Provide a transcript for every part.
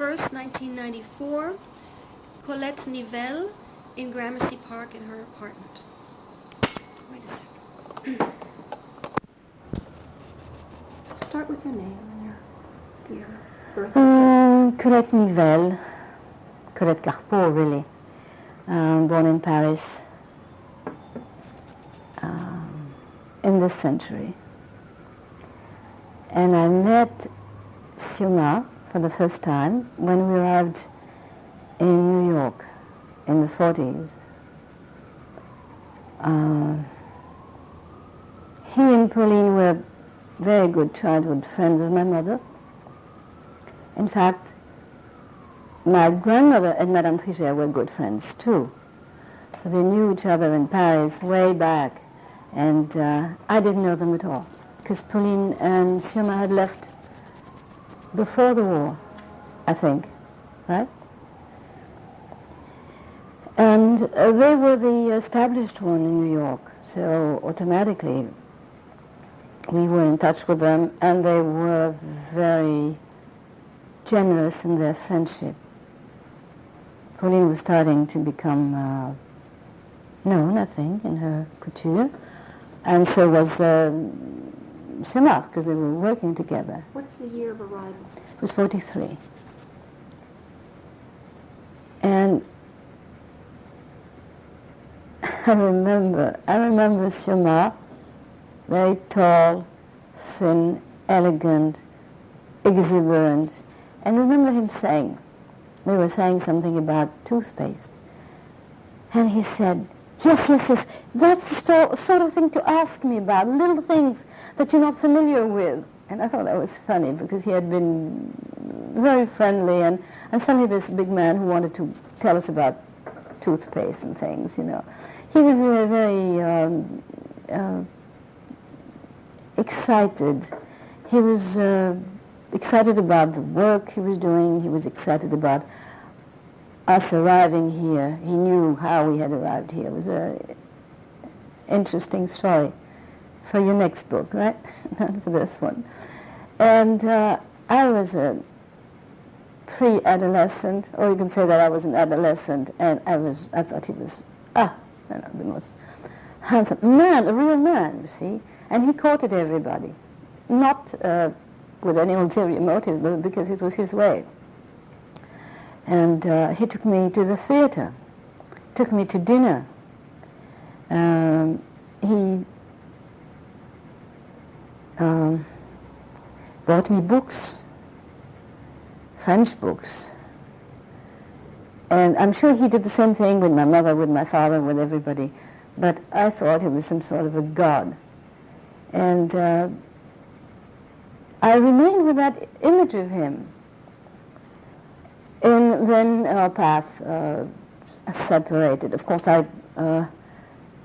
1st, 1994, Colette Nivel in Gramercy Park in her apartment. Wait a second. So start with your name and your birthday. Colette Nivel, Colette Carpeau, really. Born in Paris in this century. And I met Sioma for the first time when we arrived in New York in the 40s. He and Pauline were very good childhood friends of my mother. In fact, my grandmother and Madame Trichet were good friends too. So they knew each other in Paris way back, and I didn't know them at all, because Pauline and Sioma had left before the war, I think, right? And they were the established one in New York, so automatically we were in touch with them, and they were very generous in their friendship. Pauline was starting to become known, I think, in her couture, and so was Sioma, because they were working together. What's the year of arrival? It was 43. And I remember Sioma, very tall, thin, elegant, exuberant, and I remember him saying, we were saying something about toothpaste, and he said, yes, that's the sort of thing to ask me about, little things that you're not familiar with. And I thought that was funny, because he had been very friendly, and suddenly this big man who wanted to tell us about toothpaste and things, you know. He was very excited. He was excited about the work he was doing. He was excited about us arriving here. He knew how we had arrived here. It was an interesting story for your next book, right? Not for this one. And I was a pre-adolescent, or you can say that I was an adolescent, and I thought he was, the most handsome man, a real man, you see. And he courted everybody, not with any ulterior motive, but because it was his way. And he took me to the theater, took me to dinner. He bought me books, French books. And I'm sure he did the same thing with my mother, with my father, with everybody. But I thought he was some sort of a god. And I remained with that image of him. And then our paths separated. Of course, I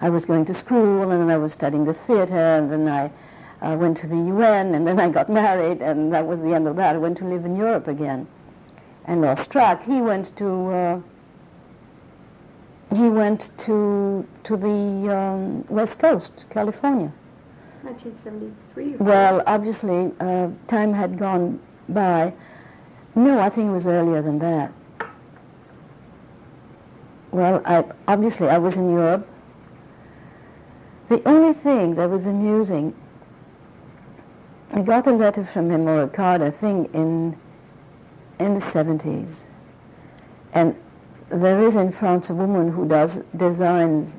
was going to school, and then I was studying the theater, and then I went to the UN, and then I got married, and that was the end of that. I went to live in Europe again and lost track. He went to the West Coast, California. 1973? Well, obviously, time had gone by. No, I think it was earlier than that. Well, I was in Europe. The only thing that was amusing, I got a letter from him, or a card, I think, in the 70s. And there is in France a woman who does designs,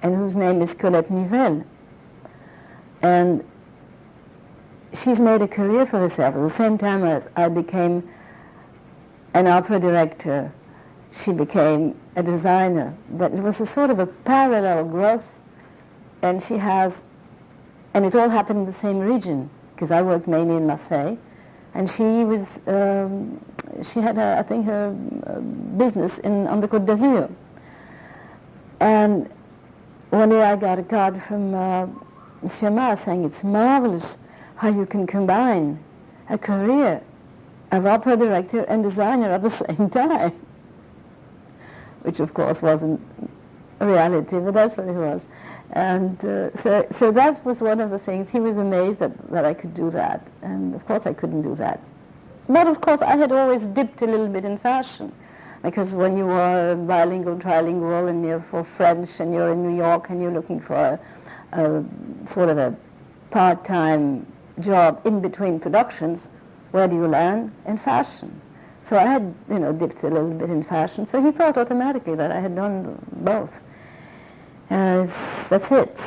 and whose name is Colette Nivel. And she's made a career for herself. At the same time as I became an opera director, she became a designer. But it was a sort of a parallel growth, and it all happened in the same region, because I worked mainly in Marseille, and she had, her business on the Côte d'Azur. And one day I got a card from Sioma saying, it's marvelous how you can combine a career of opera director and designer at the same time, which of course wasn't a reality, but that's what it was. And so that was one of the things. He was amazed that I could do that, and of course I couldn't do that. But of course, I had always dipped a little bit in fashion, because when you are bilingual, trilingual, and you're for French, and you're in New York, and you're looking for a sort of a part-time job in between productions, where do you land? In fashion. So I had, dipped a little bit in fashion. So he thought automatically that I had done both. That's it.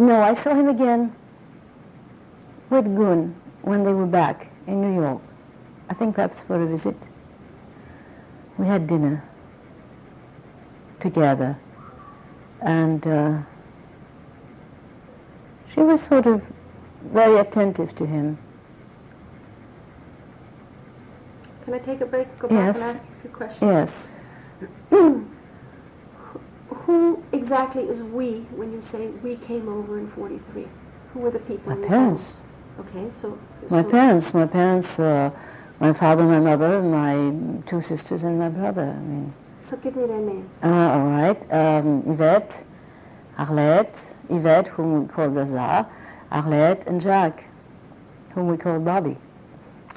No, I saw him again with Gun when they were back in New York. I think perhaps for a visit. We had dinner together, and she was sort of very attentive to him. Can I take a break, go back Yes. and ask you a few questions? Yes. Who exactly is we when you say we came over in 43? Who were the people? My parents. Okay, so... My parents, my father, my mother, my two sisters, and my brother. I mean. So give me their names. All right. Yvette, Arlette, Yvette, whom we call Zaza, Arlette, and Jacques, whom we call Bobby.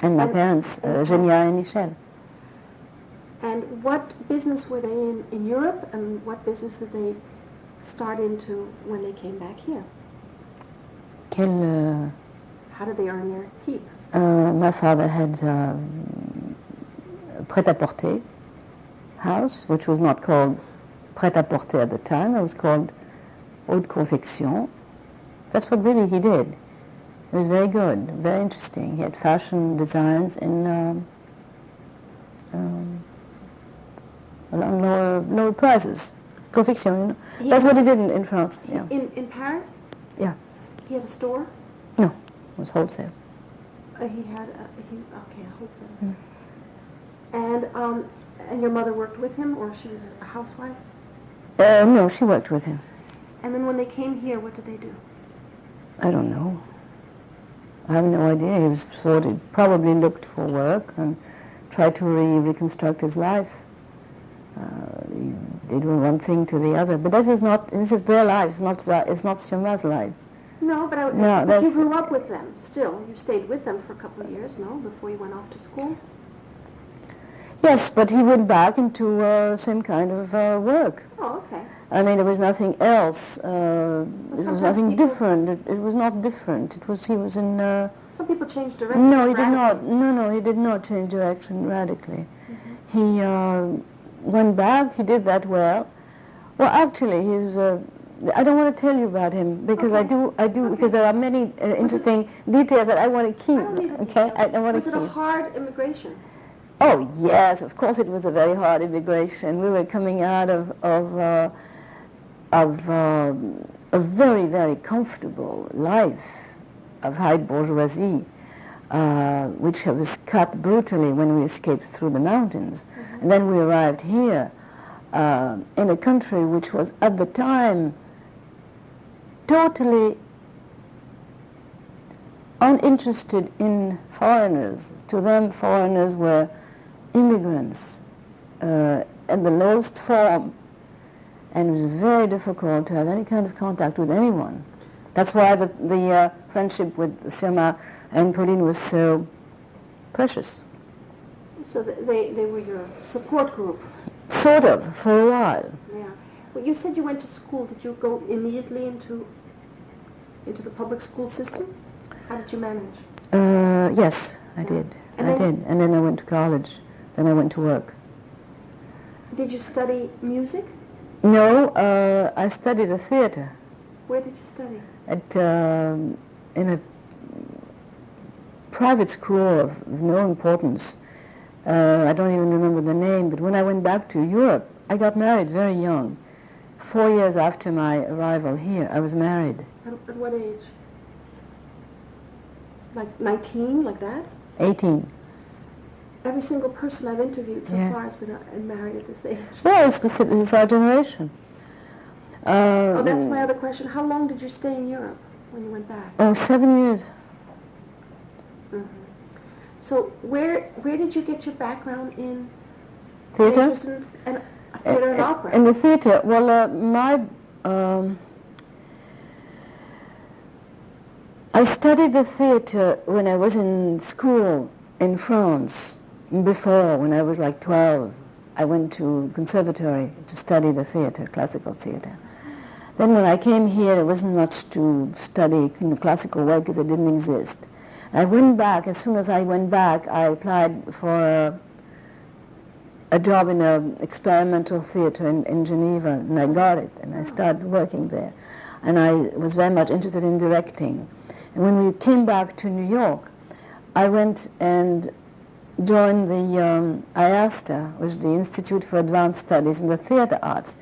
And my parents, Genia and Michel. And what business were they in Europe, and what business did they start into when they came back here? How did they earn their keep? My father had a prêt-à-porter house, which was not called prêt-à-porter at the time. It was called haute confection. That's what really he did. It was very good, very interesting. He had fashion designs in on lower prices. Confection, That's what he did in France. Yeah. In Paris? Yeah. He had a store? No, it was wholesale. He had a wholesale. And your mother worked with him, or she was a housewife? No, she worked with him. And then when they came here, what did they do? I don't know. I have no idea. He was probably looked for work and tried to reconstruct his life. He did one thing to the other, but this is their life. It's not Xiuma's life. No, but you grew up with them still. You stayed with them for a couple of years, no, before you went off to school? Yes, but he went back into same kind of work. Oh, okay. I mean, there was nothing else. There was nothing different. It was not different. He was in... Some people change direction. No, he did not. No, he did not change direction radically. Mm-hmm. He went back. He did that well. Well, actually, he was... I don't want to tell you about him because okay. I do, because there are many interesting details that I want to keep. I don't want to keep. Was it a hard immigration? Oh yes, of course it was a very hard immigration. We were coming out of a very, very comfortable life of high bourgeoisie, which was cut brutally when we escaped through the mountains. Mm-hmm. And then we arrived here in a country which was at the time totally uninterested in foreigners. To them, foreigners were immigrants in the lowest form, and it was very difficult to have any kind of contact with anyone. That's why the friendship with Xiuma and Pauline was so precious. So they were your support group? Sort of, for a while. Yeah. Well, you said you went to school. Did you go immediately into the public school system? How did you manage? Yes, I did. And then I went to college. Then I went to work. Did you study music? No, I studied the theater. Where did you study? In a private school of no importance. I don't even remember the name, but when I went back to Europe, I got married very young. 4 years after my arrival here, I was married. At what age? Like 19, like that? 18. Every single person I've interviewed so far has been married at this age. Well, it's our generation. That's my other question. How long did you stay in Europe when you went back? Oh, 7 years. Mm-hmm. So where did you get your background in theater? Interest in theater and opera? In the theater, well, I studied the theater when I was in school in France, before, when I was like 12, I went to conservatory to study the theater, classical theater. Then when I came here, there wasn't much to study in the classical way because it didn't exist. I went back. As soon as I went back, I applied for a job in an experimental theater in Geneva, and I got it, and I started working there. And I was very much interested in directing. And when we came back to New York, I went and joined the IASTA, which is the Institute for Advanced Studies in the Theater Arts.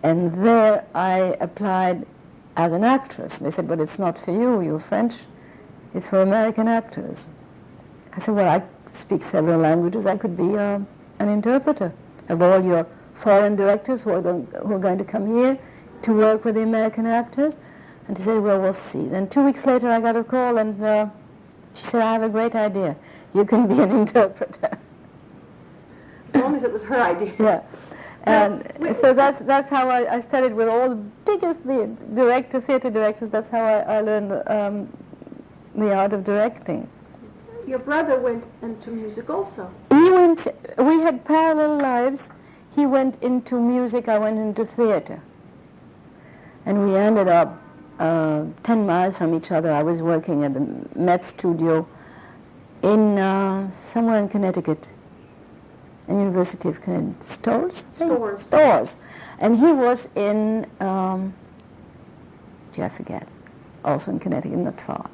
And there I applied as an actress. They said, but it's not for you, you're French, it's for American actors. I said, well, I speak several languages, I could be an interpreter of all your foreign directors who are going to come here to work with the American actors. And they said, well, we'll see. Then 2 weeks later I got a call and she said, I have a great idea. You can be an interpreter. As long as it was her idea. Yeah. And so that's how I studied with all the biggest theater directors. That's how I learned the art of directing. Your brother went into music also. We had parallel lives. He went into music, I went into theater. And we ended up 10 miles from each other. I was working at the Met studio in somewhere in Connecticut. And University of Connecticut. Stores. And he was in, I forget, also in Connecticut, not far.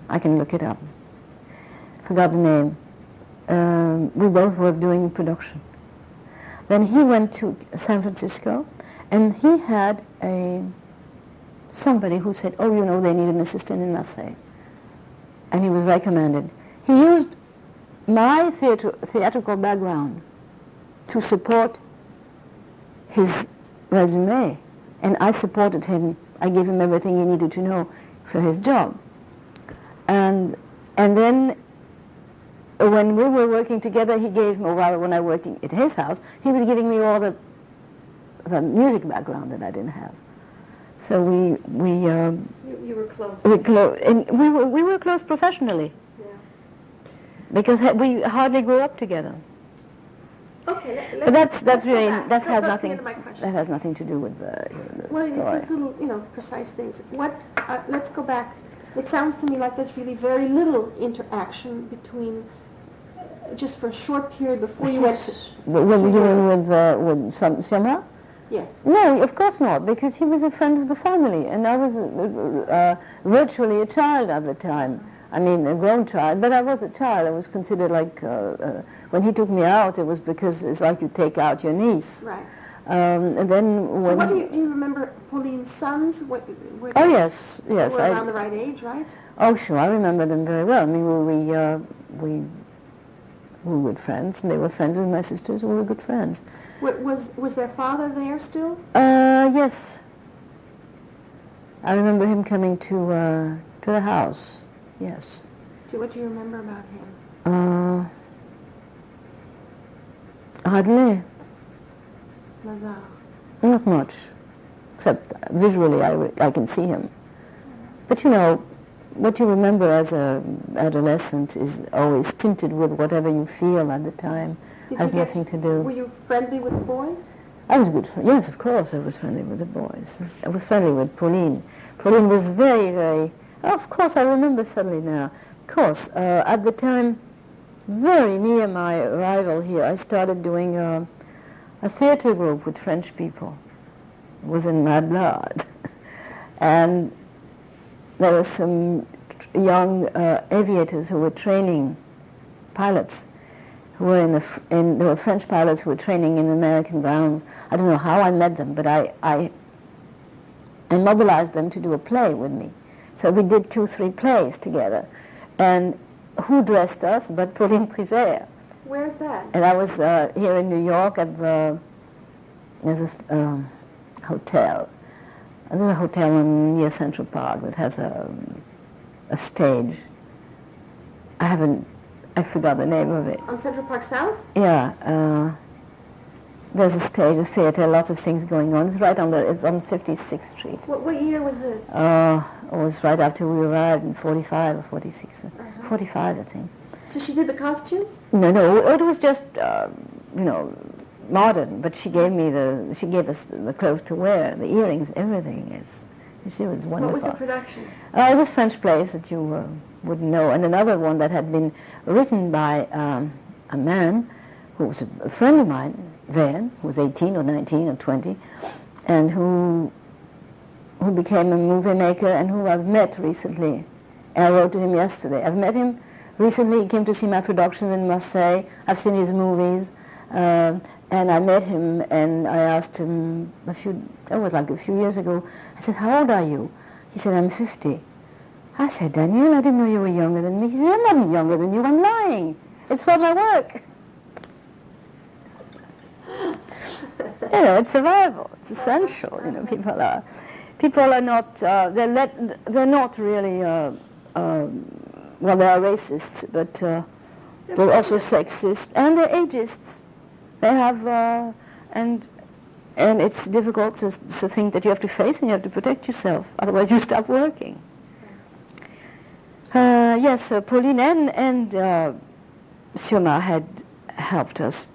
I can look it up. Forgot the name. We both were doing production. Then he went to San Francisco, and he had somebody who said, oh, they need an assistant in Marseille. And he was recommended. He used my theatrical background to support his resume, and I supported him. I gave him everything he needed to know for his job. And then when we were working together, he gave me, or when I was working at his house, he was giving me all the music background that I didn't have. So you were close. We were close professionally. Because we hardly grew up together. Okay, but that has nothing to do with the story. These little, precise things. Let's go back. It sounds to me like there's really very little interaction between, just for a short period before you went to. Was you doing with Samra? Yes. No, of course not, because he was a friend of the family, and I was virtually a child at the time. I mean, a grown child, but I was a child. I was considered like, when he took me out, it was because it's like you take out your niece. Right. And then when... So what do you remember Pauline's sons? Oh, yes. They were around the right age, right? Oh, sure, I remember them very well. I mean, we were good friends, and they were friends with my sisters, we were good friends. Was their father there still? Yes. I remember him coming to the house. Yes. What do you remember about him? Hardly. Lazare. Not much, except visually I can see him. But what you remember as an adolescent is always tinted with whatever you feel at the time. Has nothing to do. Were you friendly with the boys? I was good. Yes, of course I was friendly with the boys. I was friendly with Pauline. Pauline was very, very... Of course, I remember suddenly now. Of course, at the time, very near my arrival here, I started doing a theater group with French people. It was in my blood. And there were some young aviators who were training pilots, who were there were French pilots who were training in American grounds. I don't know how I met them, but I mobilized them to do a play with me. So we did 2-3 plays together. And who dressed us but Pauline Trigère? Where's that? And I was here in New York at there's a hotel. There's a hotel near Central Park that has a stage. I forgot the name of it. On Central Park South? Yeah. There's a stage, a theater, lots of things going on. It's it's on 56th Street. What year was this? It was right after we arrived in 45 or 46. 45, I think. So she did the costumes? No, it was just, modern, but she gave us the clothes to wear, the earrings, everything. She was wonderful. What was the production? It was French plays that you wouldn't know, and another one that had been written by a man who was a friend of mine then, who was 18 or 19 or 20, and who became a movie maker and who I've met recently. And I wrote to him yesterday. I've met him recently. He came to see my productions in Marseille. I've seen his movies. And I met him and I asked him a few years ago, I said, how old are you? He said, I'm 50. I said, Daniel, I didn't know you were younger than me. He said, I'm not younger than you, I'm lying. It's for my work. It's survival. It's essential. People are not. They're not really. They are racists, but they're also sexist and they're ageists. They have and it's difficult to think that you have to face and you have to protect yourself. Otherwise, you stop working. Yes, Pauline and Sioma had helped us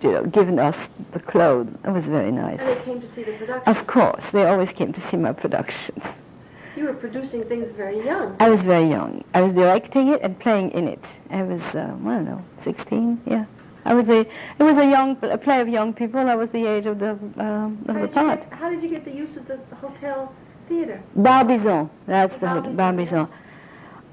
given us the clothes. It was very nice. And they came to see the production? Of course. They always came to see my productions. You were producing things very young. I was very young. I was directing it and playing in it. I was, 16, yeah. It was a play of young people. I was the age of the part. How did you get the use of the hotel theater? Barbizon. That's the hotel, Barbizon.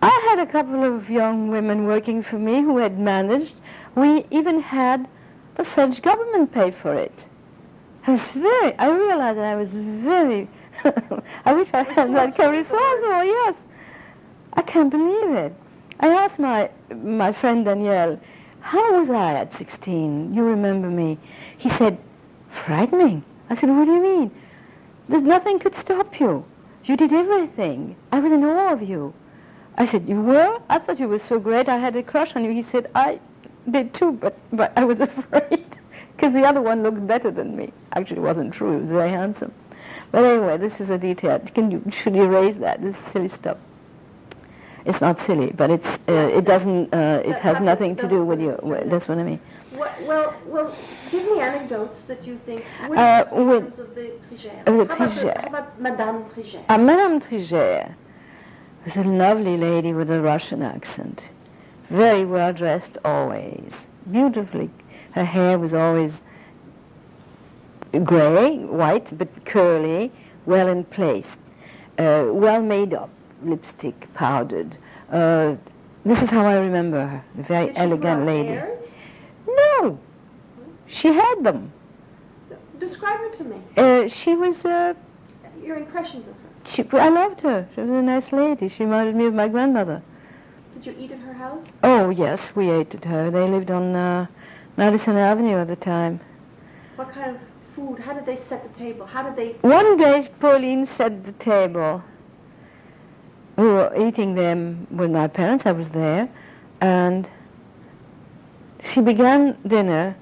I had a couple of young women working for me who had managed. We even had the French government pay for it. I realized that I was very, I wish I had that resourceful, yes. I can't believe it. I asked my friend Daniel, how was I at 16? You remember me? He said, frightening. I said, what do you mean? Nothing could stop you. You did everything. I was in awe of you. I said, you were? I thought you were so great. I had a crush on you. He said, I did too, but I was afraid because the other one looked better than me. Actually, it wasn't true. He was very handsome. But anyway, this is a detail. Should you erase that? This is silly stuff. It's not silly, but it doesn't. It has nothing to do with you. That's what I mean. Well, give me anecdotes that you think would of the Trigère. How about Madame Trigère? Madame Trigère was a lovely lady with a Russian accent. Very well dressed always, beautifully. Her hair was always grey, white, but curly, well in place, well made up, lipstick, powdered. This is how I remember her, a very elegant lady. Hairs? No, she had them. Describe her to me. She was... Your impressions of her. I loved her. She was a nice lady. She reminded me of my grandmother. Did you eat at her house? Oh, yes, we ate at her. They lived on Madison Avenue at the time. What kind of food? How did they set the table? How did they... One day, Pauline set the table. We were eating them with my parents. I was there. And she began dinner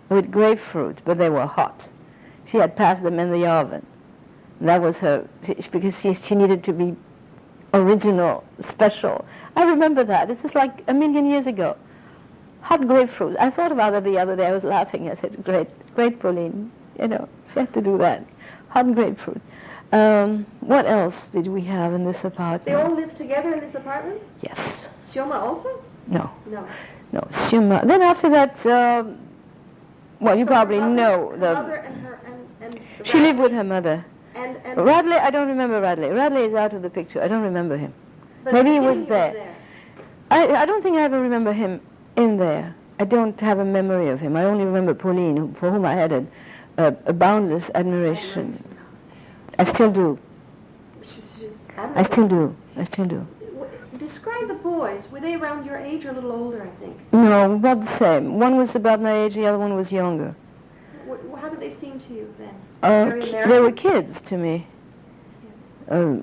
with grapefruit, but they were hot. She had passed them in the oven. That was her, because she needed to be original, special. I remember that. This is like a million years ago. Hot grapefruit. I thought about it the other day. I was laughing. I said, great Pauline. She had to do that. Hot grapefruit. What else did we have in this apartment? They all lived together in this apartment? Yes. Sioma also? No. No. No, Sioma. Then after that, you probably know. Her mother and her and she lived with her mother. And Radley, I don't remember Radley. Radley is out of the picture. I don't remember him. But maybe he was there. I don't think I ever remember him in there. I don't have a memory of him. I only remember Pauline, for whom I had a boundless admiration. I still do. I still do. Describe the boys. Were they around your age or a little older, I think? No, about the same. One was about my age, the other one was younger. How did they seem to you then? They were kids to me. Yes.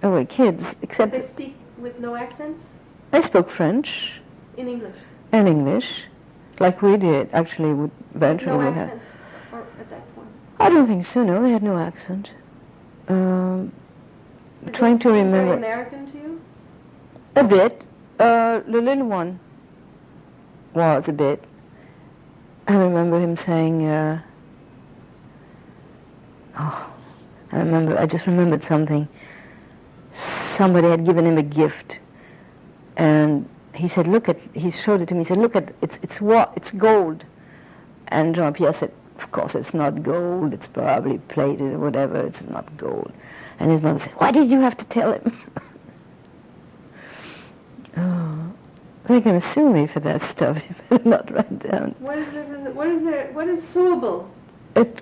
They were kids, except... Did they speak with no accents? They spoke French. In English? In English, like we did, actually, eventually. No accents at that point? I don't think so, no, they had no accent. Trying to remember... Very American to you? A bit. The little one. was a bit. I remember him saying, I just remembered something. Somebody had given him a gift, and he said, he showed it to me, he said, look at, it's gold. And Jean-Pierre said, of course it's not gold, it's probably plated or whatever, it's not gold. And his mother said, why did you have to tell him? Oh, they're going to sue me for that stuff. You better not write down. What is suable? It's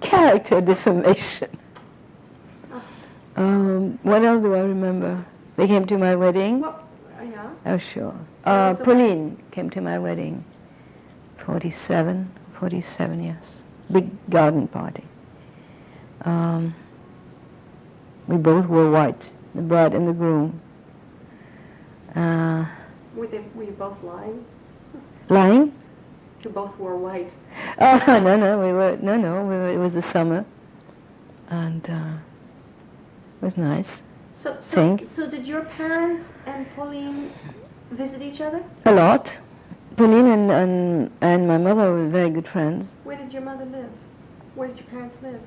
character defamation. What else do I remember? They came to my wedding. Yeah. Oh, sure. Pauline came to my wedding. 47, yes. Big garden party. We both wore white, the bride and the groom. Were you both lying? Lying? You both wore white. Oh, no, it was the summer. And it was nice. So did your parents and Pauline visit each other? A lot. Pauline and my mother were very good friends. Where did your mother live? Where did your parents live?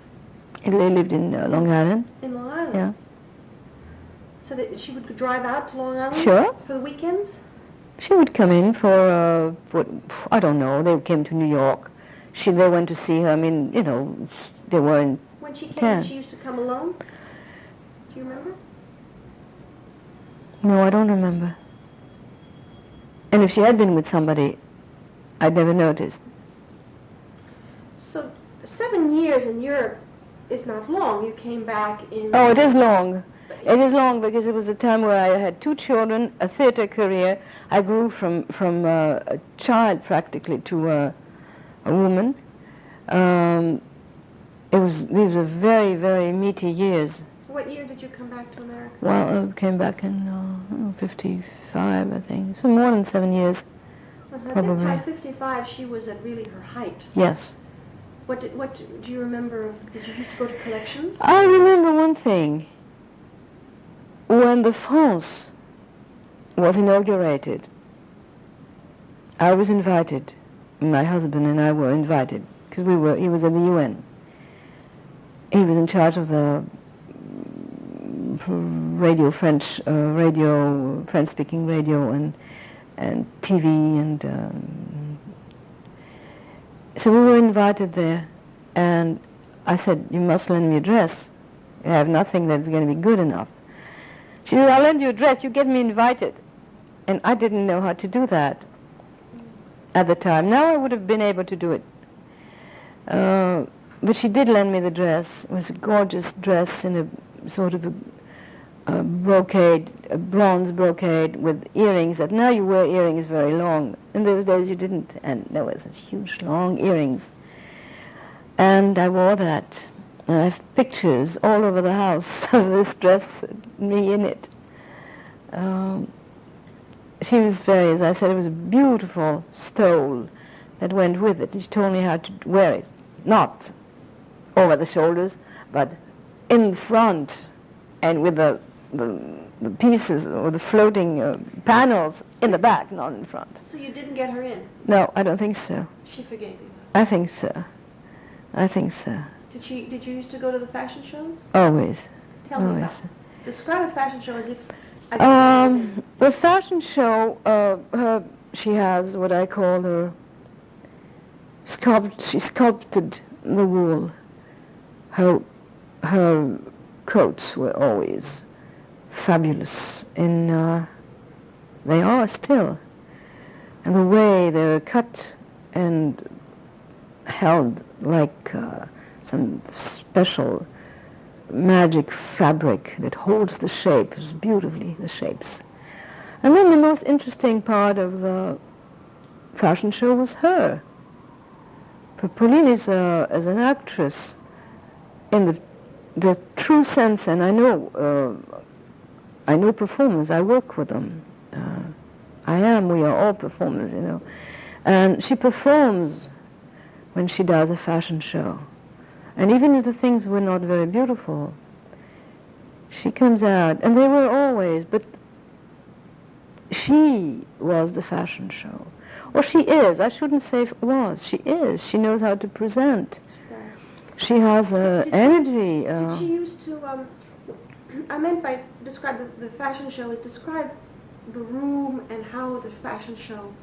They lived in Long Island. In Long Island? Yeah. So that she would drive out to Long Island? Sure. For the weekends? She would come in for, I don't know, they came to New York. They went to see her, I mean, they were in When she came, town. she used to come alone? Do you remember? No, I don't remember. And if she had been with somebody, I'd never noticed. So 7 years in Europe is not long. You came back in... Oh, it is long. It is long because it was a time where I had 2 children, a theater career. I grew from a child practically to a woman. These were very, very meaty years. What year did you come back to America? Well, I came back in 55, I think. So more than 7 years. At probably. this time, 55, she was at really her height. Yes. What do you remember? Did you used to go to collections? I remember one thing. When the France was inaugurated, I was invited. My husband and I were invited because he was at the UN. He was in charge of the French-speaking radio and TV and so we were invited there, and I said, you must lend me a dress. I have nothing that's going to be good enough. She said, I'll lend you a dress, you get me invited. And I didn't know how to do that at the time. Now I would have been able to do it. But she did lend me the dress. It was a gorgeous dress in a sort of a brocade, a bronze brocade with earrings. That now you wear earrings very long. In those days you didn't, and there was huge long earrings. And I wore that. And I have pictures all over the house of this dress, me in it. She was very, as I said, it was a beautiful stole that went with it. She told me how to wear it, not over the shoulders, but in front, and with the pieces or the floating panels in the back, not in front. So you didn't get her in? No, I don't think so. She forgave you? I think so. I think so. Did you used to go to the fashion shows? Always. Tell me about it. Describe a fashion show as if... The fashion show, she has what I call her... She sculpted the wool. Her coats were always fabulous, and they are still. And the way they're cut and held like some special magic fabric that holds the shapes beautifully, the shapes. And then the most interesting part of the fashion show was her. But Pauline is an actress in the true sense, and I know performers, I work with them. We are all performers, And she performs when she does a fashion show. And even if the things were not very beautiful, she comes out, and they were always, but she was the fashion show. Or she is. I shouldn't say was. She is. She knows how to present. She has energy. Did she used to, I meant by describe the fashion show is describe the room and how the fashion show,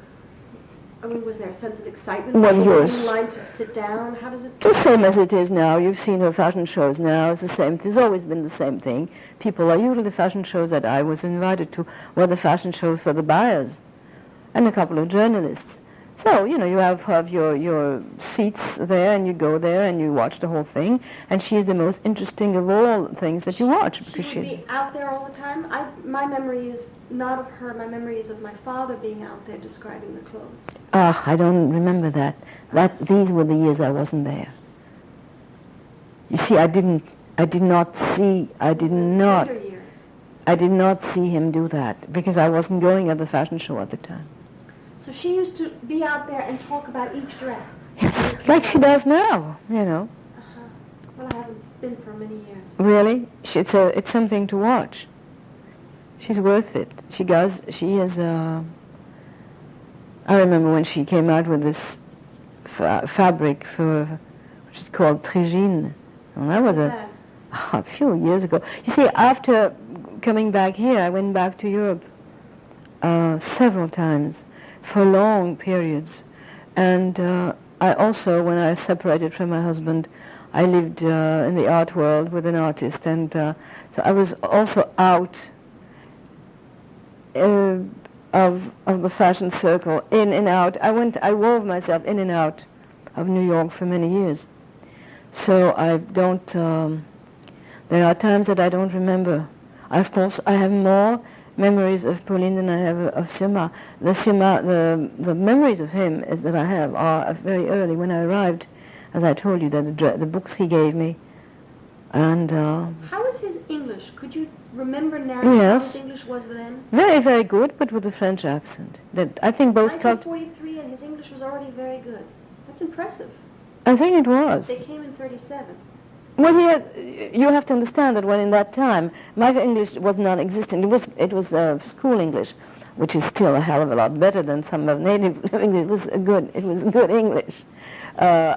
I mean, was there a sense of excitement? Well, People yes. in line to sit down? How does it... The same as it is now. You've seen her fashion shows now. It's the same. There's always been the same thing. People are usually the fashion shows that I was invited to were the fashion shows for the buyers and a couple of journalists. So, you have your seats there, and you go there, and you watch the whole thing, and she's the most interesting of all things that you watch. Because she would be out there all the time? My memory is not of her. My memory is of my father being out there describing the clothes. I don't remember that. These were the years I wasn't there. You see, I did not see him do that, because I wasn't going at the fashion show at the time. So she used to be out there and talk about each dress. Yes, like she does now, Well, I haven't been for many years. Really? It's something to watch. She's worth it. She is, I remember when she came out with this fabric which is called Trigine. And that was a few years ago. You see, after coming back here, I went back to Europe several times for long periods. And I also, when I separated from my husband, I lived in the art world with an artist, and so I was also out of the fashion circle, in and out. I wove myself in and out of New York for many years. So I don't, there are times that I don't remember. Of course, I have more memories of Pauline than I have of Sima. The memories of him that I have are very early, when I arrived, as I told you, that the books he gave me. And how is his English? Could you remember now yes. how his English was then? Very, very good, but with a French accent. That I think both 1943, and his English was already very good. That's impressive. I think it was. They came in 37. Well, you have to understand that when in that time, my English was non-existent. It was school English, which is still a hell of a lot better than some of native English. It was good English. I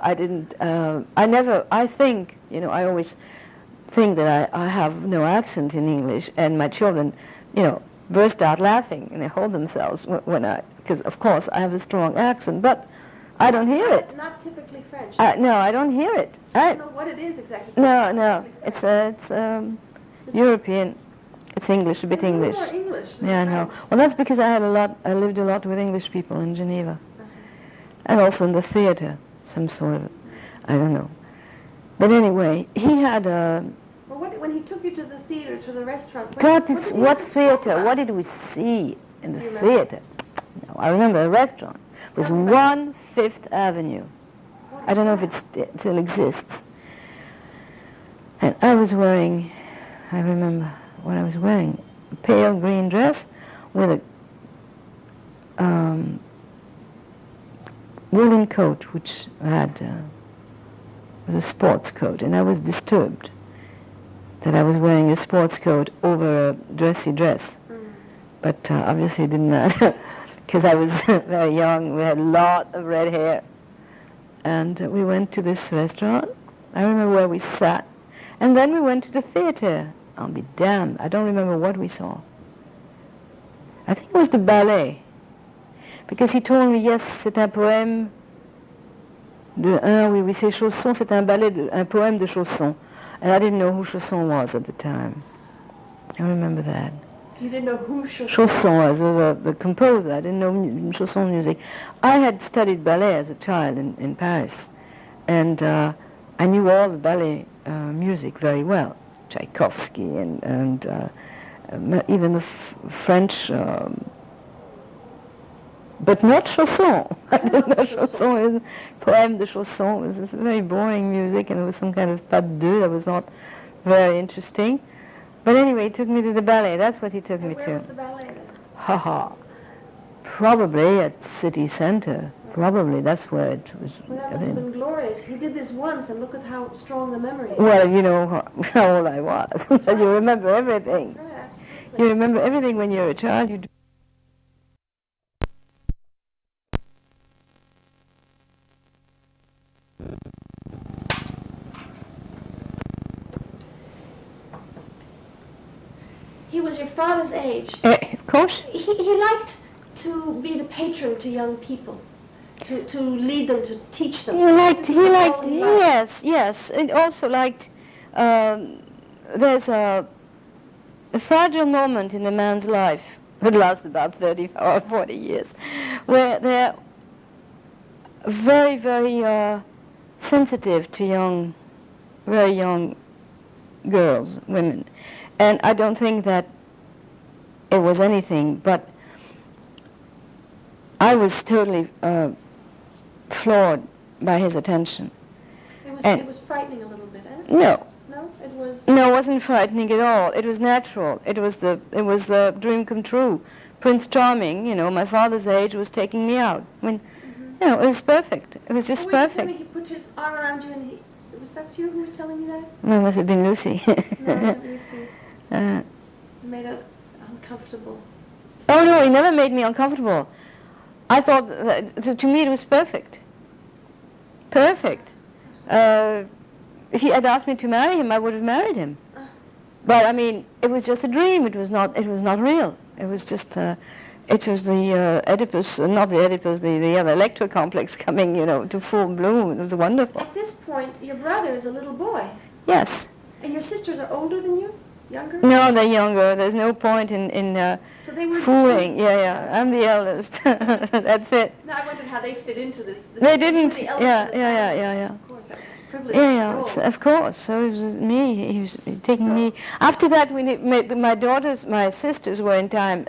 always think that I have no accent in English, and my children, burst out laughing and they hold themselves because of course I have a strong accent, but I don't hear it. Not typically French. No, I don't hear it. I don't know what it is exactly. No, it's European. It's English, a bit English. More English. Yeah, no. Well, that's because I lived a lot with English people in Geneva, and also in the theater, some sort of, I don't know. But anyway, he had a. Well, when he took you to the theater, to the restaurant? What theater? What did we see in the theater? No, I remember a restaurant. It was 1 Fifth Avenue. I don't know if it still exists. And I remember what I was wearing, a pale green dress with a woolen coat, which was a sports coat, and I was disturbed that I was wearing a sports coat over a dressy dress. But obviously it didn't matter, because I was very young. We had a lot of red hair. And we went to this restaurant. I remember where we sat. And then we went to the theater. I'll be damned, I don't remember what we saw. I think it was the ballet. Because he told me, yes, c'est un poème oui, c'est Chausson, c'est un ballet, un poème de Chausson. And I didn't know who Chausson was at the time. I remember that. You didn't know who Chausson was? Chausson was the composer. I didn't know Chausson music. I had studied ballet as a child in Paris, and I knew all the ballet music very well. Tchaikovsky and even the French, but not Chausson. I didn't know Chausson is poème de Chausson. It was this very boring music, and it was some kind of pas de deux that was not very interesting. But anyway, he took me to the ballet. That's what he took me to. Where was the ballet then? Probably at City Center. Probably, that's where it was. Well, that must have been glorious. He did this once, and look at how strong the memory is. Well, you know how old I was. You remember everything. That's right, absolutely. You remember everything when you're a child. You do. was your father's age, Of course. he liked to be the patron to young people, to lead them, to teach them. Yes. And also liked, there's a fragile moment in a man's life that lasts about 30 or 40 years, where they're very, very sensitive to very young girls, women. And I don't think that it was anything, but I was totally floored by his attention. It was frightening a little bit, eh? No. No? It was... No, it wasn't frightening at all. It was natural. It was the dream come true. Prince Charming, my father's age, was taking me out. I mean, it was perfect. It was just perfect. Tell me, he put his arm around you and was that you who was telling me that? No, must have been Lucy. No, not Lucy. It made it uncomfortable. Oh no, he never made me uncomfortable. I thought that, to me it was perfect. Perfect. If he had asked me to marry him, I would have married him. But I mean, it was just a dream. It was not real. It was just. It was the Oedipus, not the Oedipus, the other Electra complex coming, to full bloom. It was wonderful. At this point, your brother is a little boy. Yes. And your sisters are older than you? Younger? No, they're younger. There's no point in so they were fooling. Yeah. I'm the eldest. That's it. No, I wondered how they fit into this. They didn't. The Yeah. Of course, that was his privilege. Yeah, of course. So it was me. He was taking me. After that, my sisters were in time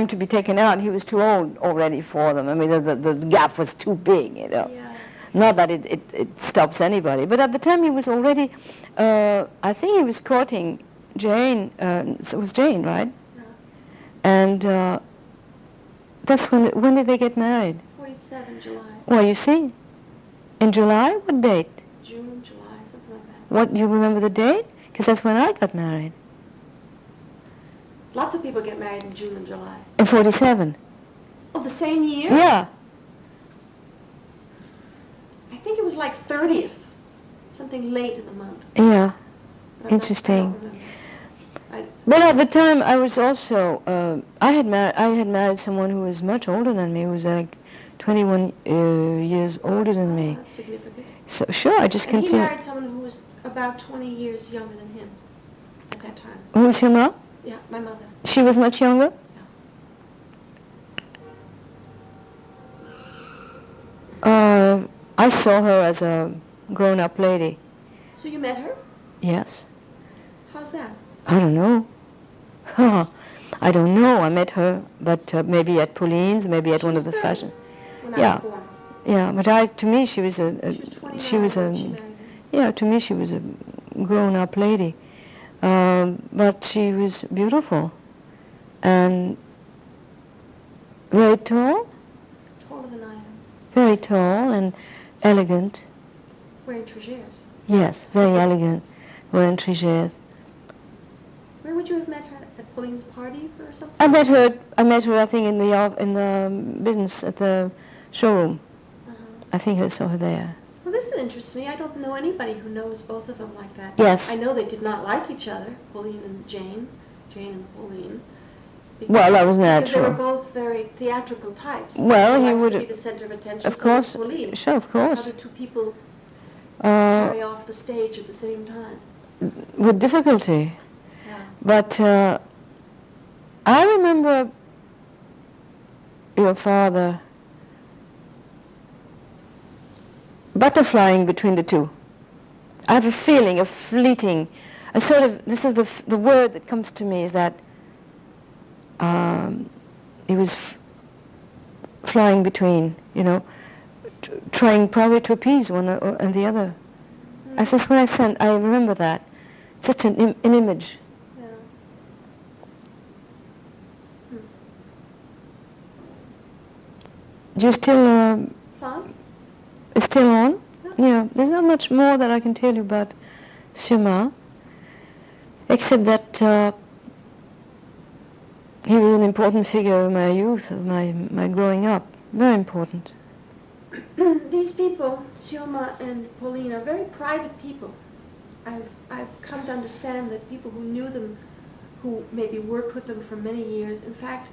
to be taken out. He was too old already for them. I mean, the gap was too big, Yeah. Not that it stops anybody, but at the time he was already. I think he was courting Jane. It was Jane, right? No. And that's when did they get married? 47 July. Well, you see, in July. What date? June, July, something like that. What, you remember the date? Because that's when I got married. Lots of people get married in June and July. In 47. Oh, the same year? Yeah. I think it was like 30th. Something late in the month. Yeah. I Interesting. don't remember. Well, at the time, I was also, I had married someone who was much older than me, who was like 21 years older than me. That's significant. So, sure, I just And continued. he married someone who was about 20 years younger than him at that time. Who was your mom? Yeah, my mother. She was much younger? I saw her as a grown-up lady. So you met her? Yes. How's that? I don't know. I don't know. I met her, but maybe at Pauline's, maybe at one of the 30 fashion. When I was born. Yeah, but to me, she was She was 29 when she married him. yeah, to me, she was a grown-up lady. But she was beautiful and very tall, Taller than I am. very tall and elegant. Wearing tregears. Yes, very elegant, wearing tregears. Where would you have met her? At Pauline's party or something? I met her. I think in the business at the showroom. I think I saw her there. Well, this interests me. I don't know anybody who knows both of them like that. Yes. I know they did not like each other, Pauline and Jane and Pauline. Well, that was Because they were natural. both very theatrical types. Well, Jane he likes would to be the center of attention. Of so course. does Pauline. Sure, of How course. do two people carry off the stage at the same time? With difficulty. Yeah. But I remember your father butterflying between the two. I have a feeling of fleeting, a sort of, this is the word that comes to me, is that he was flying between, trying probably to appease one and the other. That's just what I remember that. Such an image. Yeah. Do you still, Fun? it's still on? Yeah, there's not much more that I can tell you about Suma, except that he was an important figure of my youth, of my growing up. Very important. These people, Sioma and Pauline, are very private people. I've come to understand that people who knew them, who maybe worked with them for many years, in fact,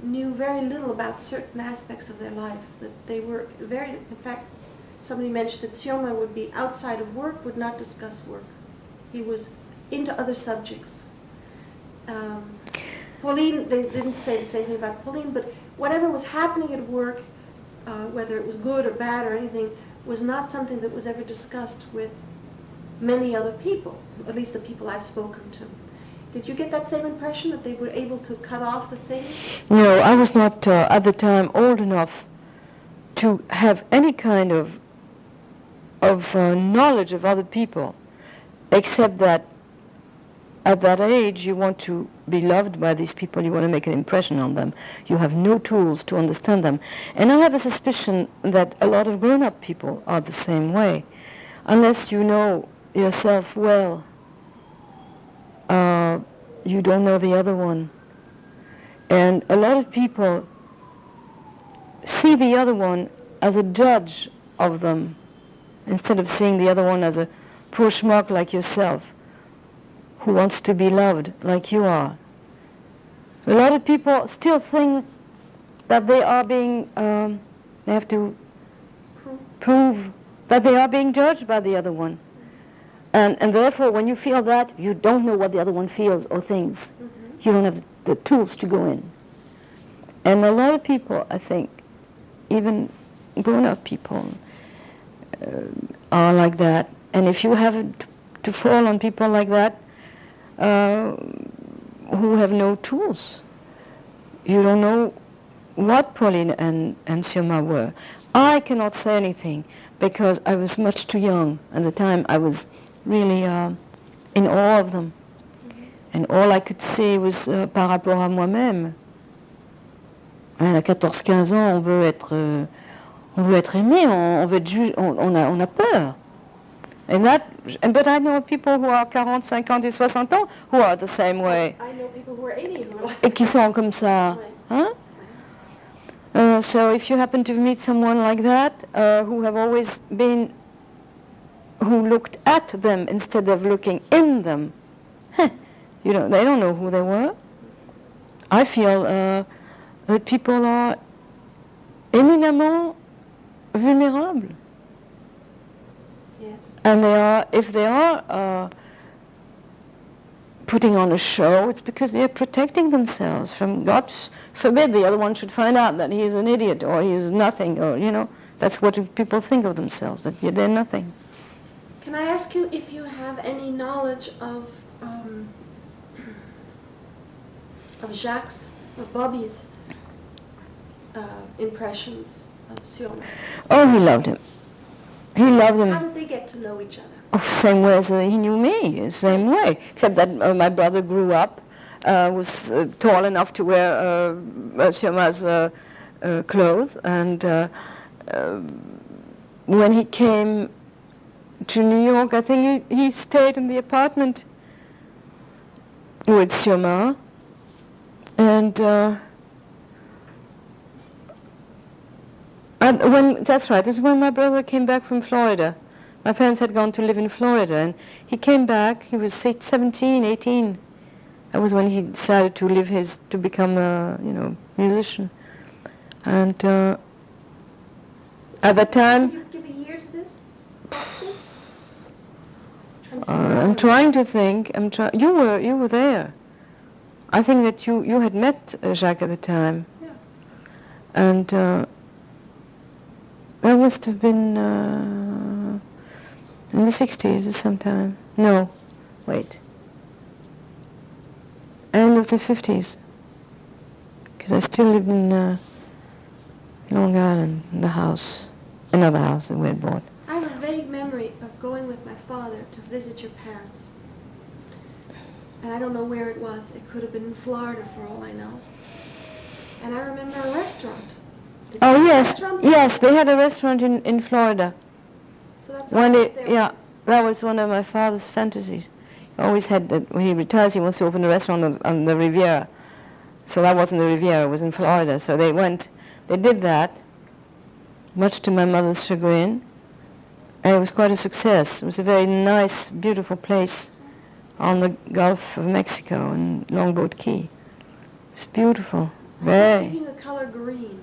knew very little about certain aspects of their life. That they were very, in fact, somebody mentioned that Sioma would be outside of work, would not discuss work. He was into other subjects. Pauline, they didn't say the same thing about Pauline, but whatever was happening at work, whether it was good or bad or anything, was not something that was ever discussed with many other people, at least the people I've spoken to. Did you get that same impression, that they were able to cut off the things? No, I was not at the time old enough to have any kind of knowledge of other people, except that at that age you want to be loved by these people, you want to make an impression on them. You have no tools to understand them. And I have a suspicion that a lot of grown-up people are the same way. Unless you know yourself well, you don't know the other one. And a lot of people see the other one as a judge of them, instead of seeing the other one as a poor schmuck like yourself, who wants to be loved like you are. A lot of people still think that they are being, they have to prove that they are being judged by the other one. And therefore, when you feel that, you don't know what the other one feels or thinks. Mm-hmm. You don't have the tools to go in. And a lot of people, I think, even grown-up people, are like that. And if you have to fall on people like that, who have no tools, you don't know what Pauline and Sioma were. I cannot say anything because I was much too young at the time. I was really in awe of them. Mm-hmm. And all I could see was par rapport à moi-même. À 14-15 ans, on veut être aimé, on veut être on a peur. But I know people who are 40, 50 et 60 ans who are the same way. I know people who are 80 who are like Et qui sont comme ça. Hein? So if you happen to meet someone like that, who have always been, who looked at them instead of looking in them, they don't know who they were. I feel that people are éminemment vulnérables. Yes. And if they are putting on a show, it's because they are protecting themselves from, God forbid, the other one should find out that he is an idiot or he is nothing, or, that's what people think of themselves, that they're nothing. Can I ask you if you have any knowledge of Jacques, of Bobby's impressions of Sioma? Oh, he loved him. He loved him. How did they get to know each other? Oh, same way as he knew me, same way. Except that my brother grew up, was tall enough to wear Sioma's clothes, and when he came to New York, I think he stayed in the apartment with Sioma, and that's right, this is when my brother came back from Florida. My parents had gone to live in Florida, and he came back. He was 17, 18. That was when he decided to become a musician. And at that time, Can you give a year to this? I'm trying to think. You were there. I think that you had met Jacques at the time. Yeah. And that must have been in the 60s or sometime. No, wait. End of the 50s. Because I still lived in Long Island, in the house, another house that we had bought. I have a vague memory of going with my father to visit your parents. And I don't know where it was. It could have been in Florida for all I know. And I remember a restaurant. Oh, yes, they had a restaurant in Florida. So that's That was one of my father's fantasies. He always had that. When he retires, he wants to open a restaurant on the Riviera. So that wasn't the Riviera, it was in Florida. So they did that, much to my mother's chagrin, and it was quite a success. It was a very nice, beautiful place on the Gulf of Mexico in Longboat Key. It's beautiful. I'm Very. thinking the color green.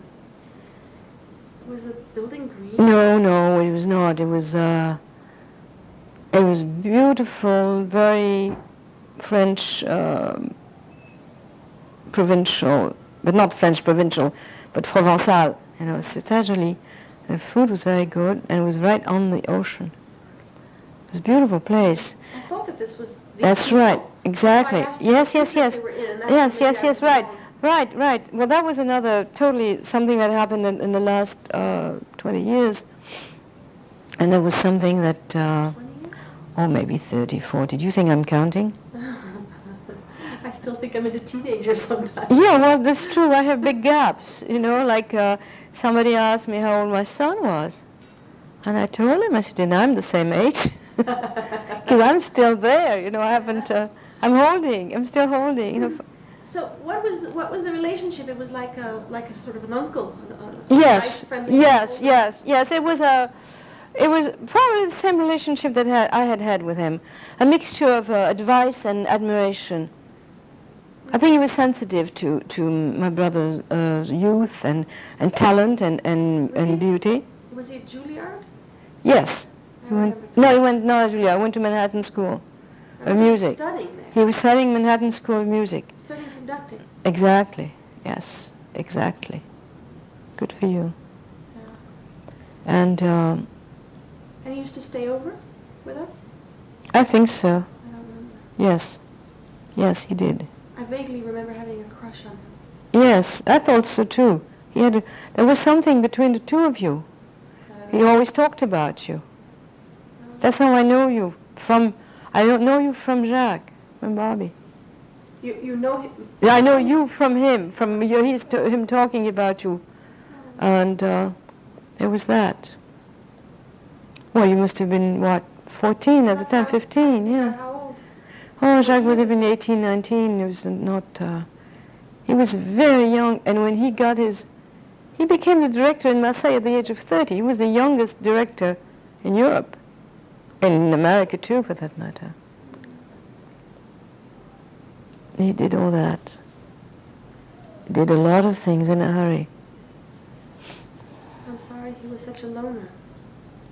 Was the building green? No, it was not. It was beautiful, very French provincial, but not French provincial, but Provençal. You know, it's Italy. The food was very good, and it was right on the ocean. It was a beautiful place. I thought that this was. That's right, exactly. So I asked you Yes, what yes, district yes. they were in, and that's Yes, what made right. that wrong. Right. Well, that was another totally something that happened in the last 20 years. And there was something that, 20 years? or maybe 30, 40. Do you think I'm counting? I still think I'm a teenager sometimes. Yeah, well, that's true. I have big gaps, you know, like somebody asked me how old my son was. And I told him, I said, and I'm the same age. Because I'm still there, you know, I haven't, I'm still holding. You know. So what was the relationship? It was like a sort of an uncle. Yes, Nice, friendly yes, uncle. yes. It was probably the same relationship that I had with him, a mixture of advice and admiration. I think he was sensitive to my brother's youth and talent and beauty. Was he at Juilliard? Yes. I He went, remember. no, he went not at Juilliard. I went to Manhattan School I of remember Music. Studying there. He was studying Manhattan School of Music. Studying conducting. Exactly. Yes. Exactly. Good for you. Yeah. And And he used to stay over with us? I think so. I don't remember. Yes. Yes, he did. I vaguely remember having a crush on him. Yes, I thought so too. There was something between the two of you. He always talked about you. That's how I know you from. I don't know you from Jacques, from Bobby. You know him? I know you from him, from him talking about you, and there was that. Well, you must have been what, 14 at the time, 15, yeah. How old? Oh, Jacques would have been 18, 19. He was not. He was very young, and when he became the director in Marseille at the age of 30. He was the youngest director in Europe, and in America too, for that matter. He did all that. He did a lot of things in a hurry. I'm sorry, he was such a loner.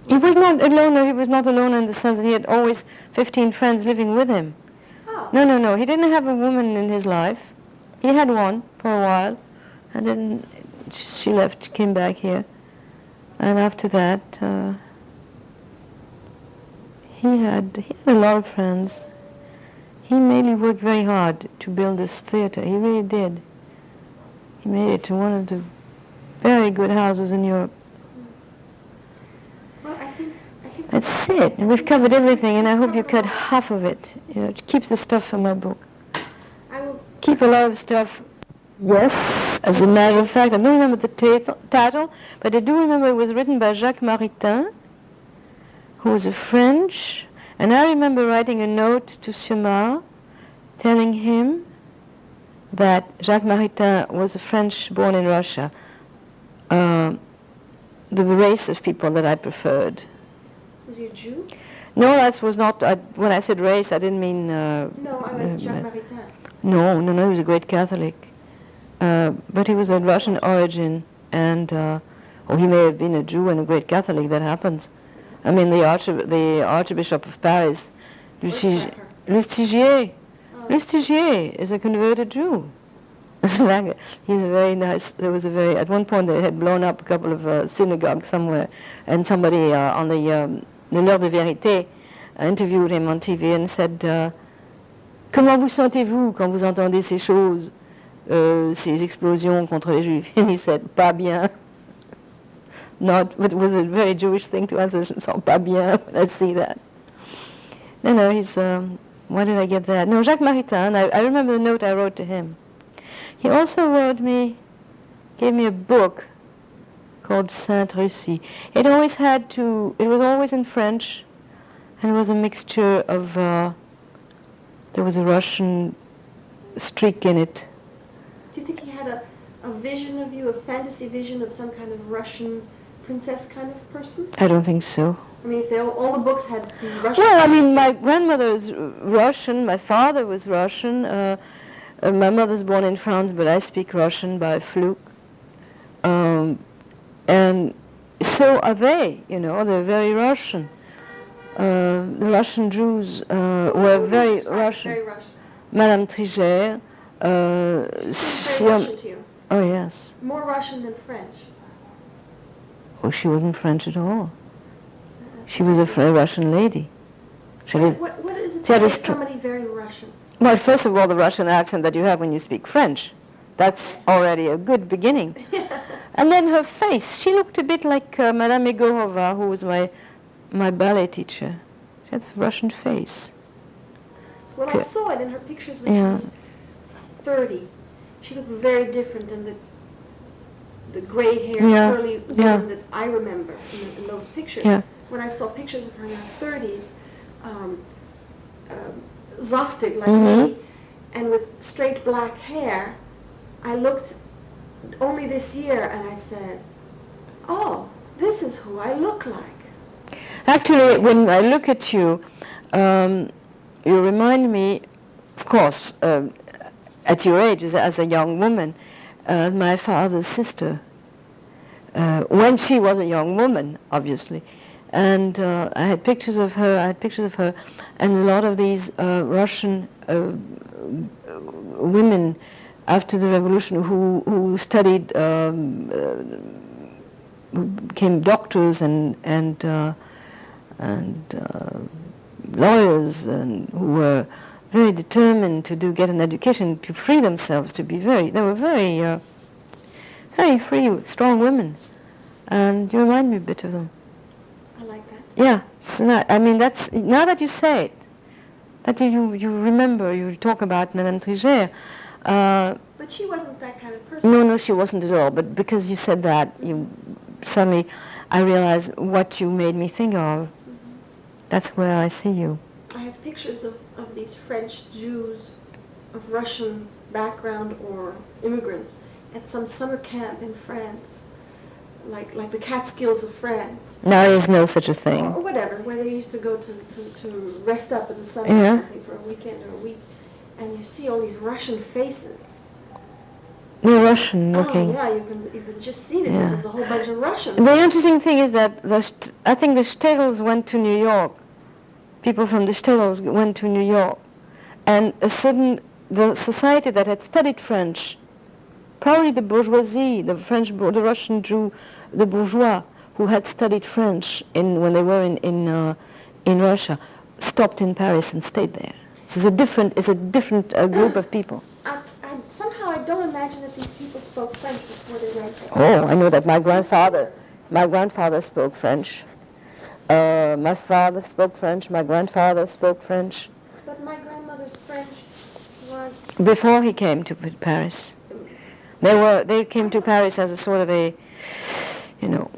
He was not a loner. He was not a loner in the sense that he had always 15 friends living with him. Oh. No. He didn't have a woman in his life. He had one for a while, and then she left, came back here. And after that, he had a lot of friends. He mainly worked very hard to build this theater. He really did. He made it to one of the very good houses in Europe. Well, I think That's it. We've covered everything, and I hope you cut half of it. You know, keep the stuff from my book. I will. Keep a lot of stuff. Yes, as a matter of fact, I don't remember the title, but I do remember it was written by Jacques Maritain, who was a French, and I remember writing a note to Siomar telling him that Jacques Maritain was a French born in Russia, the race of people that I preferred. Was he a Jew? No, that was not, when I said race, I didn't mean... No, I meant Jacques Maritain. No, he was a great Catholic. But he was of Russian origin, and he may have been a Jew and a great Catholic, that happens. I mean, the Archbishop of Paris, Lustigier is a converted Jew. He's a very nice, at one point they had blown up a couple of synagogues somewhere, and somebody on the L'heure de vérité interviewed him on TV and said, comment vous sentez-vous quand vous entendez ces choses, ces explosions contre les Juifs? And he said, pas bien. But it was a very Jewish thing to answer, je ne sens pas bien when I see that. No, he's, why did I get that? No, Jacques Maritain, I remember the note I wrote to him. He also gave me a book called Sainte Russie. It was always in French, and it was a mixture of, there was a Russian streak in it. Do you think he had a vision of you, a fantasy vision of some kind of Russian princess kind of person? I don't think so. I mean, if they all the books had these Russian... Well, I mean, my grandmother is Russian, my father was Russian, my mother's born in France, but I speak Russian by fluke. And so are they, you know, they're very Russian. The Russian Jews were very Russian. Very Russian. Madame Trigère. She's very Russian to you. Oh, yes. More Russian than French. Oh, she wasn't French at all. She was a Russian lady. What is it she to had a make somebody very Russian? Well, first of all, the Russian accent that you have when you speak French. That's already a good beginning. And then her face. She looked a bit like Madame Egorova, who was my ballet teacher. She had a Russian face. Well, I saw it in her pictures when she was 30. She looked very different than the gray-haired, curly woman that I remember in those pictures. Yeah. When I saw pictures of her in her 30s, zaftig like me, and with straight black hair, I looked only this year and I said, oh, this is who I look like. Actually, when I look at you, you remind me, of course, at your age, as a young woman, my father's sister, when she was a young woman, obviously. And I had pictures of her, and a lot of these Russian women after the revolution who studied, who became doctors and lawyers, and who were very determined to get an education, to free themselves, they were very free, strong women. And you remind me a bit of them. I like that. Yeah, it's not, I mean, that's, now that you say it, that you remember, you talk about Madame Trigère. But she wasn't that kind of person. No, she wasn't at all. But because you said that, suddenly I realized what you made me think of. That's where I see you. I have pictures of these French Jews of Russian background or immigrants at some summer camp in France, like the Catskills of France. Now there's no such a thing. Or whatever, where they used to go to rest up in the summer or something for a weekend or a week. And you see all these Russian faces. They're Russian looking. Oh, yeah, you can just see that this is a whole bunch of Russians. The interesting thing is that I think the Stegels went to New York. People from the Stegels went to New York. And the society that had studied French, probably the bourgeoisie, the Russian Jew, the bourgeois who had studied French when they were in Russia, stopped in Paris and stayed there. It's a different group of people. Somehow I don't imagine that these people spoke French before they went there. Oh, I know that my grandfather spoke French. My father spoke French. My grandfather spoke French. But my grandmother's French was... Before he came to Paris. They came to Paris as a sort of a, you know...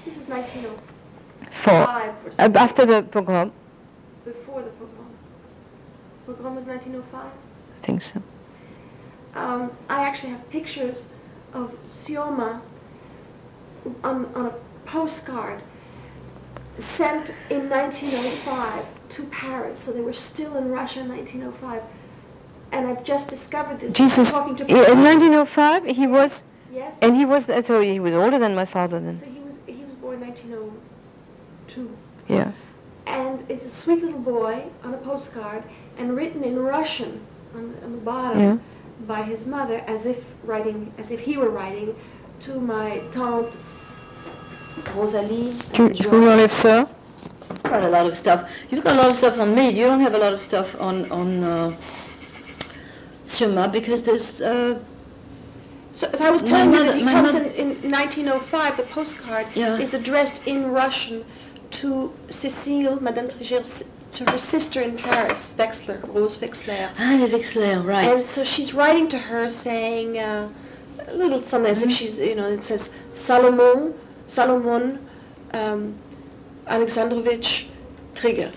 This is 1904. Or something. After the pogrom. Before the pogrom. Pogrom was 1905? I think so. I actually have pictures of Sioma on a postcard sent in 1905 to Paris. So they were still in Russia in 1905. And I've just discovered this. Jesus, talking to in 1905 he was... Yes. And he was older than my father then. So he was born 1902. Yeah. And it's a sweet little boy on a postcard and written in Russian on the bottom. Yeah. By his mother, as if he were writing to my tante Rosalie. Tu enlèves ça? Got a lot of stuff. You've got a lot of stuff on me. You don't have a lot of stuff on Sioma because there's. So I was telling you that he comes in 1905. The postcard is addressed in Russian to Cécile, Madame Trigère, to her sister in Paris, Wexler, Rose Wexler. Ah, Wexler, right. And so she's writing to her saying a little something as if she's, it says Salomon Alexandrovich Trigger,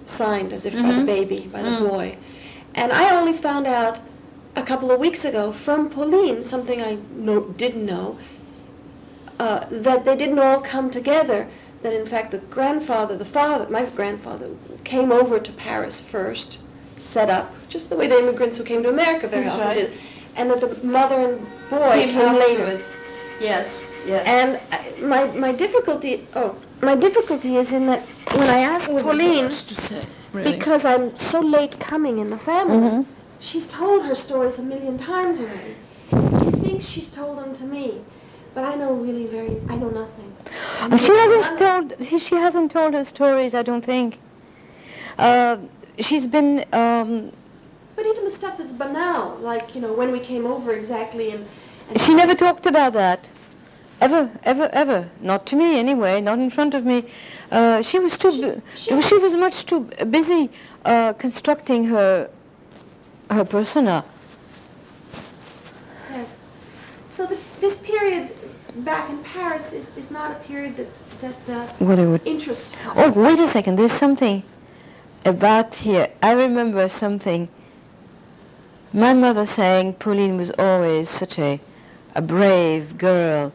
signed as if by the baby, by the boy. And I only found out a couple of weeks ago from Pauline, something I didn't know. that they didn't all come together. That in fact my grandfather came over to Paris first, set up, just the way the immigrants who came to America very That's often right. did, and that the mother and boy came later. Yes, yes. And my difficulty is in that when I asked Pauline, to say, really. because I'm so late coming in the family, Mhm. she's told her stories a million times already. She thinks she's told them to me, but I know nothing. She hasn't told her stories, I don't think. She's been, But even the stuff that's banal, like, when we came over exactly and she never talked about that. Ever. Not to me anyway, not in front of me. She was she was much too busy constructing her persona. Yes. So this period back in Paris is not a period that interests her. Oh, wait a second, there's something about here. I remember something. My mother saying Pauline was always such a brave girl.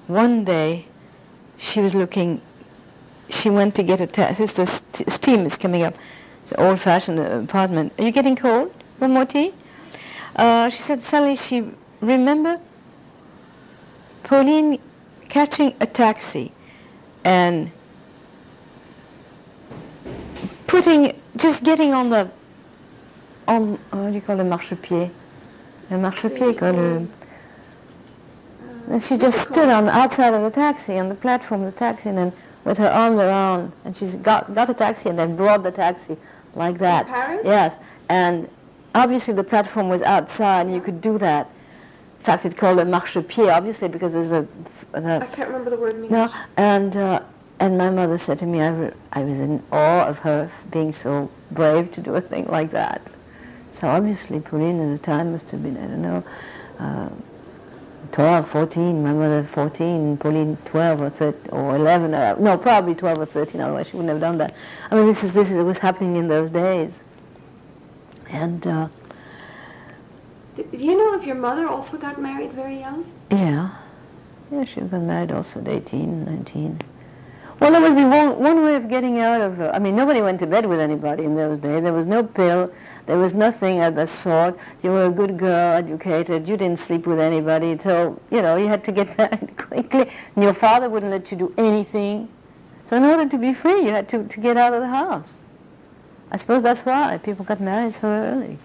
One day, she went to get a taxi. The steam is coming up. It's an old-fashioned apartment. Are you getting cold? One more tea? She said suddenly she remembered Pauline catching a taxi and just getting on what do you call le marchepied? Le marchepied, quoi, and she just stood on the outside of the taxi, on the platform of the taxi, and then with her arms around, and she's got the taxi and then brought the taxi like that. In Paris? Yes, and obviously the platform was outside, and you could do that. In fact, it's called a marchepied, obviously, because there's I can't remember the word in no, English. and my mother said to me, I was in awe of her being so brave to do a thing like that. So obviously Pauline at the time must have been, I don't know, 12, 14, my mother 14, Pauline 12 or 13, or 11, no, probably 12 or 13, otherwise she wouldn't have done that. I mean, this was happening in those days. And Do you know if your mother also got married very young? yeah, she got married also at 18, 19. Well, there was the one way of getting out of, I mean, nobody went to bed with anybody in those days. There was no pill. There was nothing of the sort. You were a good girl, educated. You didn't sleep with anybody. So, you had to get married quickly. And your father wouldn't let you do anything. So in order to be free, you had to get out of the house. I suppose that's why people got married so early.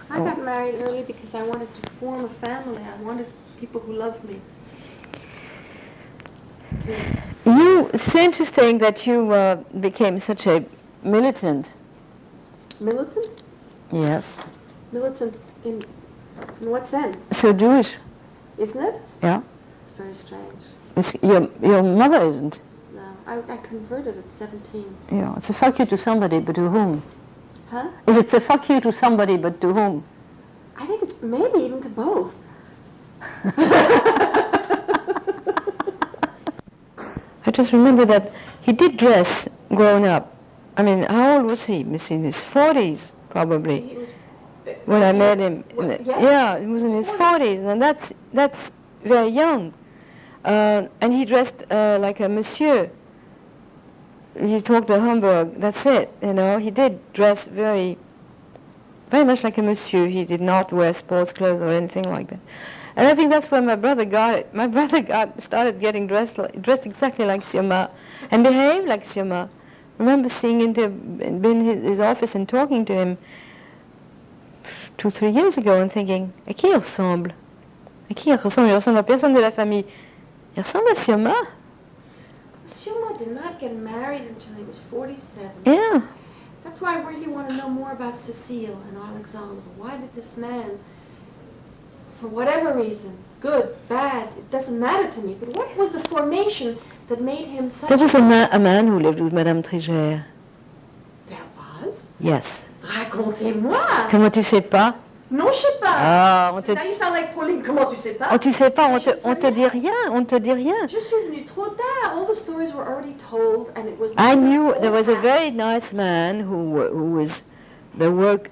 I got married early because I wanted to form a family. I wanted people who loved me. Yes. It's interesting that you became such a militant. Militant? Yes. Militant in what sense? So Jewish. Isn't it? Yeah. It's very strange. Your mother isn't. No, I converted at 17. Yeah, it's a fuck you to somebody, but to whom? Huh? Is it a fuck you to somebody, but to whom? I think it's maybe even to both. I just remember that he did dress growing up. I mean, how old was he? He's in his 40s, probably. He was, When I met him. Yeah. He was in his 40s, and that's very young. And he dressed like a monsieur. He talked to Hamburg, that's it, He did dress very much like a monsieur. He did not wear sports clothes or anything like that. And I think that's where my brother got it. My brother started getting dressed exactly like Sioma and behaved like Sioma. I remember being in his office and talking to him 2-3 years ago and thinking, à qui il ressemble? À qui il ressemble? Il ressemble à personne de la famille. Il ressemble à Sioma. Sioma did not get married until he was 47. Yeah. That's why I really want to know more about Cécile and Alexandre. Why did this man, for whatever reason, good, bad, it doesn't matter to me, but what was the formation that made him such There was a man who lived with Madame Trigère. There was? Yes. Racontez-moi! Comment tu sais pas? Non, je sais pas. Ah, Now you sound like Pauline. Comment tu sais pas? Oh, tu sais pas, on Je te dit rien, on te dit rien. Je suis venue trop tard. All the stories were already told, and it was. I knew there was a very nice man who was who worked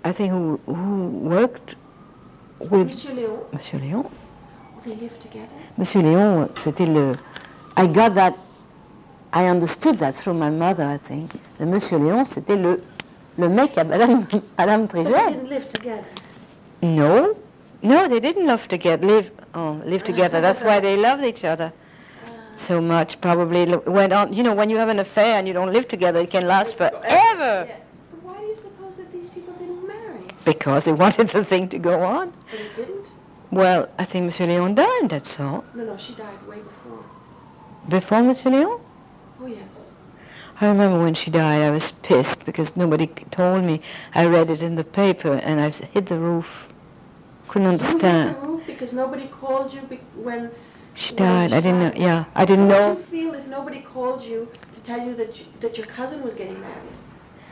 with Monsieur Léon. Monsieur Léon. They lived together. Monsieur Léon, c'était I got that, I understood that through my mother, I think. Le Monsieur Léon, c'était le mec à Madame But they Trigel. didn't live together. No, they didn't live together. That's why they loved each other so much. Probably went on. You know, when you have an affair and you don't live together, it can last forever. Yeah. But why do you suppose that these people didn't marry? Because they wanted the thing to go on. But it didn't? Well, I think Monsieur Léon died, that's all. No, she died way before. Before Monsieur Léon? Oh, yes. I remember when she died, I was pissed because nobody told me. I read it in the paper and I hit the roof. Couldn't You understand. hit the roof because nobody called you when She died. I didn't know. Yeah, I didn't How know. would you feel if nobody called you to tell you that your cousin was getting married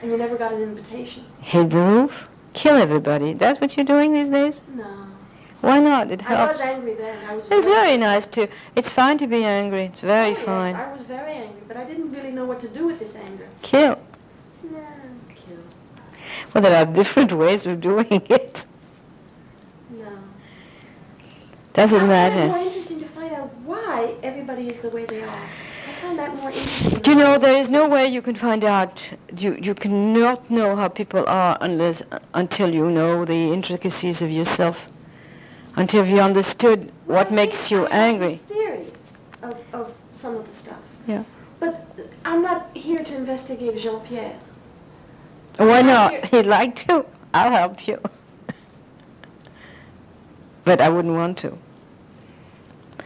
and you never got an invitation? Hit the roof? Kill everybody. That's what you're doing these days? No. Why not? It I helps. was angry then. It's very nice too. It's fine to be angry. It's very yes, fine. I was very angry, but I didn't really know what to do with this anger. Kill. No, kill. Well, there are different ways of doing it. No. Doesn't I find it matter. more interesting to find out why everybody is the way they are. I find that more interesting. You know, there is no way you can find out. You cannot know how people are until you know the intricacies of yourself. Until you understood what makes you angry. I have these theories of some of the stuff. Yeah. But I'm not here to investigate Jean-Pierre. Why not? He'd like to. I'll help you. But I wouldn't want to.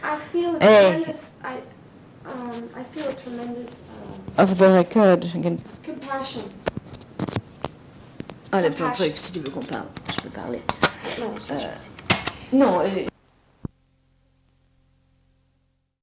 I feel a Hey. tremendous. I feel a tremendous Off the record. Again. compassion. Enlève ton truc si tu veux qu'on parle. Je peux parler. No, Non,